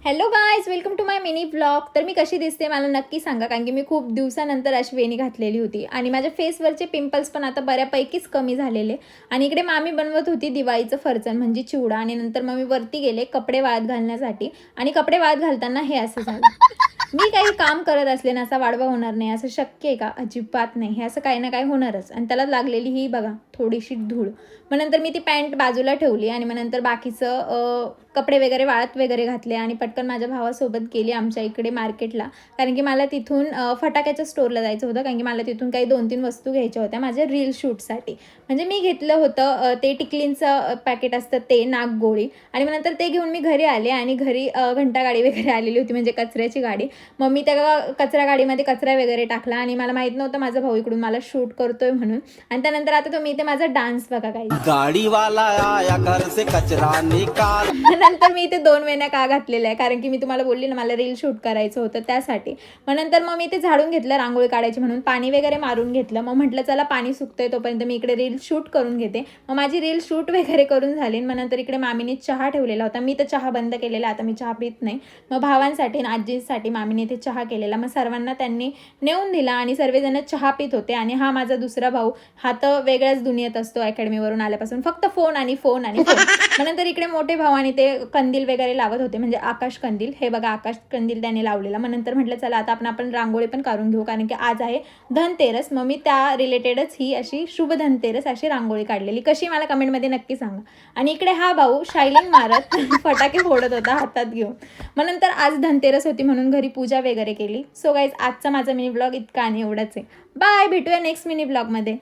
Hello guys, welcome to my mini blog. तर मी कशी दिसते मला नक्की सांगा, कारण की मी खूप दिवसानंतर अशी वेणी घातलेली होती आणि माझ्या फेसवरचे पिंपल्स पण आता बऱ्यापैकीच कमी झालेले. आणि इकडे मामी बनवत होती दिवाळीचं फरसाण म्हणजे चिवडा, आणि नंतर मग मी वरती गेले कपडे वाळत घालण्यासाठी. आणि कपडे वाळत घालताना हे असं झालं. मी काही काम करत असले ना असा वाढवा होणार नाही असं शक्य आहे का? अजिबात नाही. हे असं काही ना काही होणारच. आणि त्याला लागलेली ही बघा थोडीशी धूळ. मग नंतर मी ती पॅन्ट बाजूला ठेवली आणि मग नंतर बाकीचं कपडे वगैरे वाळत वगैरे घातले आणि पटकन माझ्या भावासोबत गेली आमच्या इकडे मार्केटला. कारण की मला तिथून फटाक्याच्या स्टोअरला जायचं होतं, कारण की मला तिथून काही 2-3 वस्तू घ्यायच्या होत्या माझ्या रील शूटसाठी. म्हणजे मी घेतलं होतं ते टिकलींचं पॅकेट असतं ते, नागगोळी. आणि मग नंतर ते घेऊन मी घरी आले आणि घरी घंटा गाडी वगैरे आलेली होती म्हणजे कचऱ्याची गाडी. मग मी त्या कचरा गाडीमध्ये कचरा वगैरे टाकला आणि मला माहीत नव्हतं माझा भाऊ इकडून मला शूट करतोय म्हणून. आणि त्यानंतर आता तुम्ही इथे माझा डान्स बघा काही. गाडीवाला आया घर से कचरा निकाल. नंतर मी इथे 2 वेण्या का घातलेल्या आहे, कारण की मी तुम्हाला बोलली ना मला रील शूट करायचं होतं त्यासाठी. मग नंतर मग मी ते झाडून घेतलं रांगोळी काढायची म्हणून, पाणी वगैरे मारून घेतलं. मग म्हटलं चला पाणी सुकतंय तोपर्यंत मी इकडे रील शूट करून घेते. मग माझी रील शूट वगैरे करून झाली. मग नंतर इकडे मामीने चहा ठेवलेला होता. मी तर चहा बंद केलेला, आता मी चहा पित नाही. मग भावांसाठी आणि आजीसाठी मामीने इथे चहा केलेला. मग सर्वांना त्यांनी नेऊन दिला आणि सर्वजण चहा पित होते. आणि हा माझा दुसरा भाऊ, हा तर वेगळ्याच दुनियेत असतो अकॅडमीवरून आल्यापासून, फक्त फोन आणि फोन आणि फोन. मग नंतर इकडे मोठे भाऊ आणि ते कंदील वगैरे लावत होते, म्हणजे आकाश कंदील. हे बघा आकाश कंदील त्याने लावलेला. मग नंतर म्हटलं चला आता आपण रांगोळी पण काढून घेऊ, कारण की आज आहे धनतेरस. मग मी त्या रिलेटेडच ही अशी शुभ धनतेरस अशी रांगोळी काढलेली. कशी मला कमेंटमध्ये नक्की सांगा. आणि इकडे हा भाऊ शायलिंग मारत फटाके फोडत होता हातात घेऊन. मग नंतर आज धनतेरस होती म्हणून घरी पूजा वगैरे केली. सो गाईज, आजचा माझा मिनी ब्लॉग इतका आणि एवढाच आहे. बाय, भेटूया नेक्स्ट मिनी ब्लॉगमध्ये.